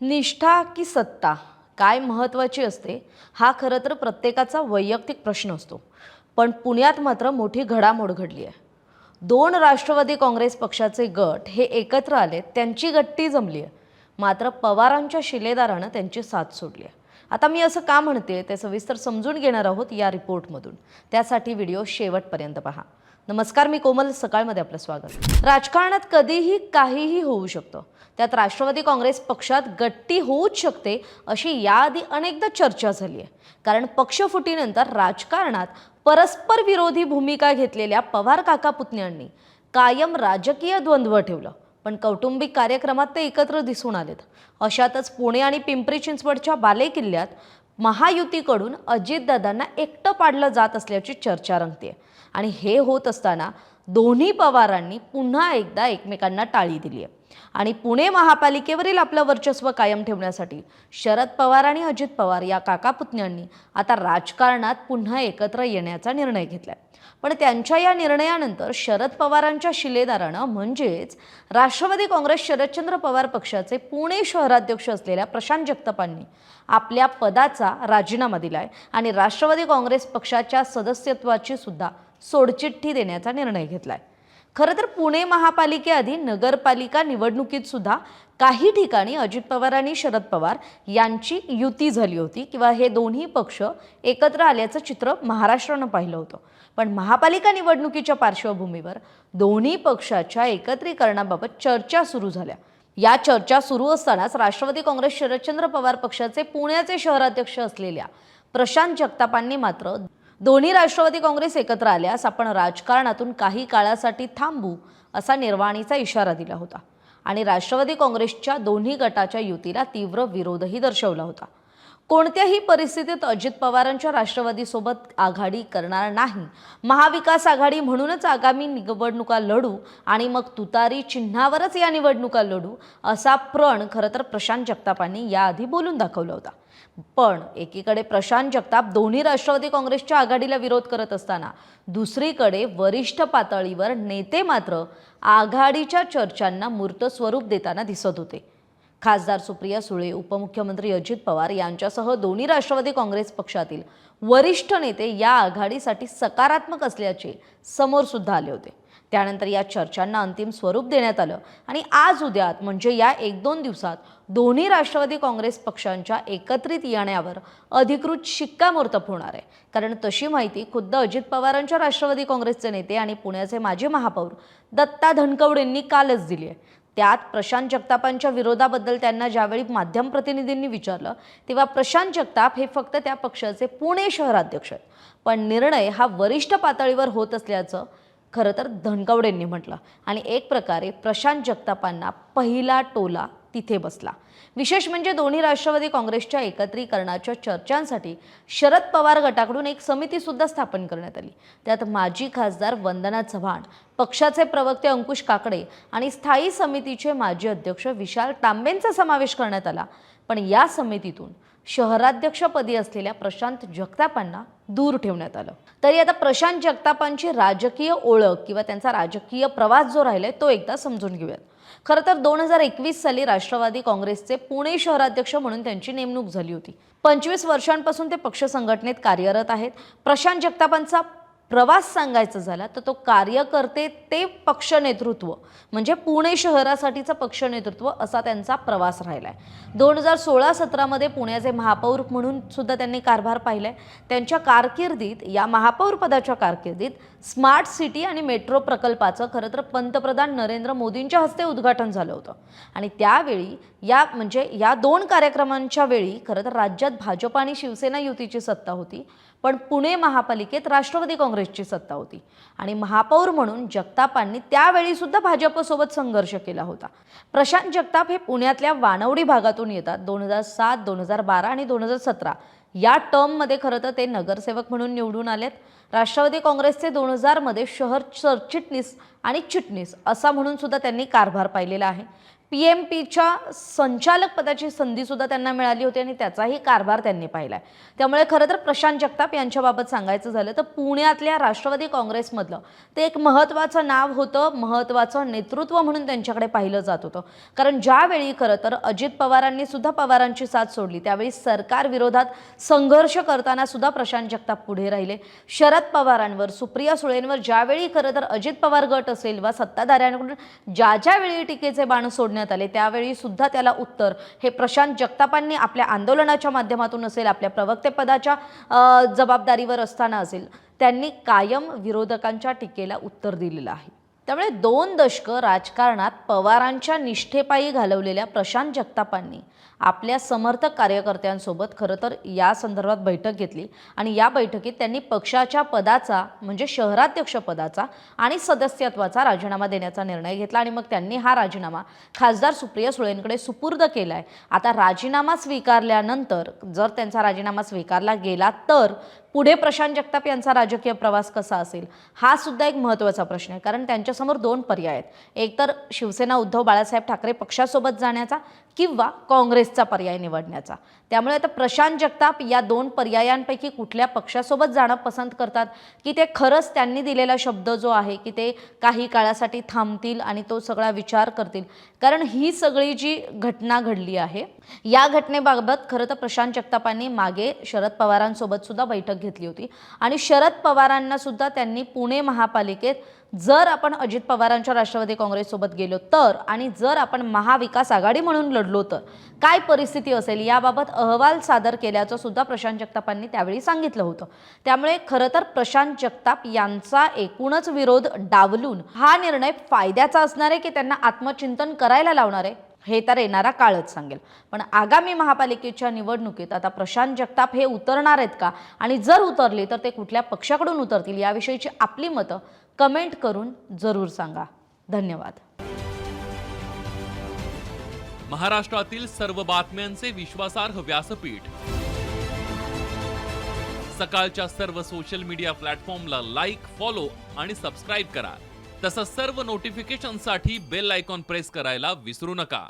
निष्ठा की सत्ता काय महत्त्वाची असते हा खरं तर प्रत्येकाचा वैयक्तिक प्रश्न असतो. पण पुण्यात मात्र मोठी घडामोड घडली आहे. दोन राष्ट्रवादी काँग्रेस पक्षाचे गट हे एकत्र आले, त्यांची गट्टी जमली आहे. मात्र पवारांच्या शिलेदारानं त्यांची साथ सोडली आहे. आता मी असं का म्हणते ते सविस्तर समजून घेणार आहोत या रिपोर्टमधून. त्यासाठी व्हिडिओ शेवटपर्यंत पहा. नमस्कार, मी कोमल, सकाळमध्ये आपलं स्वागत. राजकारणात कधीही काहीही होऊ शकतं. त्यात राष्ट्रवादी काँग्रेस पक्षात गट्टी होऊच शकते अशी याआधी अनेकदा चर्चा झाली आहे. कारण पक्षफुटीनंतर राजकारणात परस्पर विरोधी भूमिका घेतलेल्या पवार काका पुतण्यांनी कायम राजकीय द्वंद्व ठेवलं, पण कौटुंबिक कार्यक्रमात ते एकत्र दिसून आलेत. अशातच पुणे आणि पिंपरी चिंचवडच्या बालेकिल्ल्यात महायुतीकडून अजितदादांना एकटं पाडलं जात असल्याची चर्चा रंगते. आणि हे होत असताना दोन्ही पवारांनी पुन्हा एकदा एकमेकांना टाळी दिली आहे. आणि पुणे महापालिकेवरील आपलं वर्चस्व कायम ठेवण्यासाठी शरद पवार आणि अजित पवार या काका पुतण्यांनी आता राजकारणात पुन्हा एकत्र येण्याचा निर्णय घेतलाय. पण त्यांच्या या निर्णयानंतर शरद पवारांच्या शिलेदारानं म्हणजेच राष्ट्रवादी काँग्रेस शरदचंद्र पवार पक्षाचे पुणे शहराध्यक्ष असलेल्या प्रशांत जगतापांनी आपल्या पदाचा राजीनामा दिलाय आणि राष्ट्रवादी काँग्रेस पक्षाच्या सदस्यत्वाची सुद्धा सोडचिठ्ठी देण्याचा निर्णय घेतलाय. खरं तर पुणे महापालिकेआधी नगरपालिका निवडणुकीत सुद्धा काही ठिकाणी अजित पवार आणि शरद पवार यांची युती झाली होती किंवा हे दोन्ही पक्ष एकत्र आल्याचं चित्र महाराष्ट्रानं पाहिलं होतं. पण महापालिका निवडणुकीच्या पार्श्वभूमीवर दोन्ही पक्षाच्या एकत्रीकरणाबाबत चर्चा सुरू झाल्या. या चर्चा सुरू असतानाच राष्ट्रवादी काँग्रेस शरदचंद्र पवार पक्षाचे पुण्याचे शहराध्यक्ष असलेल्या प्रशांत जगतापांनी मात्र दोन्ही राष्ट्रवादी काँग्रेस एकत्र आल्यास आपण राजकारणातून काही काळासाठी थांबू असा निर्वाणीचा इशारा दिला होता आणि राष्ट्रवादी काँग्रेसच्या दोन्ही गटाच्या युतीला तीव्र विरोधही दर्शवला होता. कोणत्याही परिस्थितीत अजित पवारांच्या राष्ट्रवादीसोबत आघाडी करणार नाही, महाविकास आघाडी म्हणूनच आगामी निवडणुका लढू आणि मग तुतारी चिन्हावरच या निवडणुका लढू असा प्रण खरं तर प्रशांत जगतापांनी याआधी बोलून दाखवला होता. पण एकीकडे प्रशांत जगताप दोन्ही राष्ट्रवादी काँग्रेसच्या आघाडीला विरोध करत असताना दुसरीकडे वरिष्ठ पातळीवर नेते मात्र आघाडीच्या चर्चांना मूर्त स्वरूप देताना दिसत होते. खासदार सुप्रिया सुळे, उपमुख्यमंत्री अजित पवार यांच्यासह दोन्ही राष्ट्रवादी काँग्रेस पक्षातील वरिष्ठ नेते या आघाडीसाठी सकारात्मक असल्याचे समोर सुद्धा आले होते. त्यानंतर या चर्चांना अंतिम स्वरूप देण्यात आलं आणि आज उद्यात म्हणजे या 1-2 दिवसात दोन्ही राष्ट्रवादी काँग्रेस पक्षांच्या एकत्रित येण्यावर अधिकृत शिक्कामोर्तब होणार आहे. कारण तशी माहिती खुद्द अजित पवारांच्या राष्ट्रवादी काँग्रेसचे नेते आणि पुण्याचे माजी महापौर दत्ता धनकवडेंनी कालच दिली आहे. त्यात प्रशांत जगतापांच्या विरोधाबद्दल त्यांना ज्यावेळी माध्यम प्रतिनिधींनी विचारलं तेव्हा प्रशांत जगताप हे फक्त त्या पक्षाचे पुणे शहराध्यक्ष आहेत, पण निर्णय हा वरिष्ठ पातळीवर होत असल्याचं खरं तर धनकवडेंनी म्हटलं आणि एक प्रकारे प्रशांत जगतापांना पहिला टोला तिथे बसला. विशेष म्हणजे दोन्ही राष्ट्रवादी काँग्रेसच्या एकत्रीकरणाच्या चर्चांसाठी शरद पवार गटाकडून एक समिती सुद्धा स्थापन करण्यात आली. त्यात माजी खासदार वंदना चव्हाण, पक्षाचे प्रवक्ते अंकुश काकडे आणि स्थायी समितीचे माजी अध्यक्ष विशाल तांबेंचा समावेश करण्यात आला. पण या समितीतून शहराध्यक्षपदी असलेल्या प्रशांत जगतापांना दूर ठेवण्यात आलं. तरी आता प्रशांत जगतापांची राजकीय ओळख किंवा त्यांचा राजकीय प्रवास जो राहिलाय तो एकदा समजून घेऊयात. खरं तर 2021 साली राष्ट्रवादी काँग्रेसचे पुणे शहराध्यक्ष म्हणून त्यांची नेमणूक झाली होती. 25 वर्षांपासून ते पक्ष संघटनेत कार्यरत आहेत. प्रशांत जगतापांचा प्रवास सांगायचा झाला तर तो कार्यकर्ते ते पक्ष नेतृत्व म्हणजे पुणे शहरासाठीचं पक्ष नेतृत्व असा त्यांचा प्रवास राहिलाय. 2016-17 मध्ये पुण्याचे महापौर म्हणून सुद्धा त्यांनी कारभार पाहिलाय. त्यांच्या कारकिर्दीत या महापौर पदाच्या कारकिर्दीत स्मार्ट सिटी आणि मेट्रो प्रकल्पाचं खरं तर पंतप्रधान नरेंद्र मोदींच्या हस्ते उद्घाटन झालं होतं आणि त्यावेळी या 2 कार्यक्रमांच्या वेळी खरं तर राज्यात भाजप आणि शिवसेना युतीची सत्ता होती, पण पुणे महापालिकेत राष्ट्रवादी काँग्रेसची सत्ता होती आणि महापौर म्हणून जगतापांनी त्यावेळी सुद्धा भाजपसोबत संघर्ष केला होता. प्रशांत जगताप हे पुण्यातल्या वानवडी भागातून येतात. 2007, 2012 आणि 2017 या टर्ममध्ये खरं तर ते नगरसेवक म्हणून निवडून आलेत. राष्ट्रवादी काँग्रेसचे 2000 मध्ये शहर सरचिटणीस आणि चिटणीस असा म्हणून सुद्धा त्यांनी कारभार पाहिलेला आहे. PMPच्या संचालक पदाची संधीसुद्धा त्यांना मिळाली होती आणि त्याचाही कारभार त्यांनी पाहिलाय. त्यामुळे खरं तर प्रशांत जगताप यांच्याबाबत सांगायचं झालं तर पुण्यातल्या राष्ट्रवादी काँग्रेसमधलं ते एक महत्त्वाचं नाव होतं, महत्त्वाचं नेतृत्व म्हणून त्यांच्याकडे पाहिलं जात होतं. कारण ज्यावेळी खरं तर अजित पवारांनी सुद्धा पवारांची साथ सोडली त्यावेळी सरकार विरोधात संघर्ष करताना सुद्धा प्रशांत जगताप पुढे राहिले. शरद पवारांवर, सुप्रिया सुळेंवर ज्यावेळी खरं तर अजित पवार गट असेल वा सत्ताधाऱ्यांकडून ज्या वेळी टीकेचे बाण सोडण्यात आले त्यावेळी सुद्धा त्याला उत्तर हे प्रशांत जगतापांनी आपल्या आंदोलनाच्या माध्यमातून असेल, आपल्या प्रवक्तेपदाच्या जबाबदारीवर असताना असेल, त्यांनी कायम विरोधकांच्या टीकेला उत्तर दिलेलं आहे. त्यामुळे 2 दशकं राजकारणात पवारांच्या निष्ठेपायी घालवलेल्या प्रशांत जगतापांनी आपल्या समर्थक कार्यकर्त्यांसोबत खरं तर या संदर्भात बैठक घेतली आणि या बैठकीत त्यांनी पक्षाच्या पदाचा म्हणजे शहराध्यक्ष पदाचा आणि सदस्यत्वाचा राजीनामा देण्याचा निर्णय घेतला आणि मग त्यांनी हा राजीनामा खासदार सुप्रिया सुळेंकडे सुपूर्द केलाय. आता राजीनामा स्वीकारल्यानंतर जर त्यांचा राजीनामा स्वीकारला गेला तर पुढे प्रशांत जगताप यांचा राजकीय प्रवास कसा असेल हा सुद्धा एक महत्त्वाचा प्रश्न आहे. कारण त्यांच्यासमोर 2 पर्याय आहेत. एक तर शिवसेना उद्धव बाळासाहेब ठाकरे पक्षासोबत जाण्याचा किंवा काँग्रेसचा पर्याय निवडण्याचा. त्यामुळे आता प्रशांत जगताप या 2 पर्यायांपैकी कुठल्या पक्षासोबत जाणं पसंत करतात की ते खरंच त्यांनी दिलेला शब्द जो आहे की ते काही काळासाठी थांबतील आणि तो सगळा विचार करतील. कारण ही सगळी जी घटना घडली आहे या घटनेबाबत खरं तर प्रशांत जगतापांनी मागे शरद पवारांसोबत सुद्धा बैठक घेतली होती आणि शरद पवारांना सुद्धा त्यांनी पुणे महापालिकेत जर आपण अजित पवारांच्या राष्ट्रवादी काँग्रेससोबत गेलो तर आणि जर आपण महाविकास आघाडी म्हणून लढलो तर काय परिस्थिती असेल याबाबत अहवाल सादर केल्याचं सुद्धा प्रशांत जगतापांनी त्यावेळी सांगितलं होतं. त्यामुळे खरं तर प्रशांत जगताप यांचा एकूणच विरोध डावलून हा निर्णय फायद्याचा असणार आहे की त्यांना आत्मचिंतन करायला लावणार आहे हे तर येणारा काळच सांगेल. पण आगामी महापालिकेच्या निवडणुकीत आता प्रशांत जगताप हे उतरणार आहेत का आणि जर उतरले तर ते कुठल्या पक्षाकडून उतरतील याविषयीची आपली मतं कमेंट करून जरूर सांगा. धन्यवाद. महाराष्ट्रातील सर्व बातम्यांचे विश्वासार्ह व्यासपीठ सकाळच्या सर्व सोशल मीडिया प्लॅटफॉर्मला लाईक, फॉलो आणि सबस्क्राईब करा. तसंच सर्व नोटिफिकेशनसाठी बेल आयकॉन प्रेस करायला विसरू नका.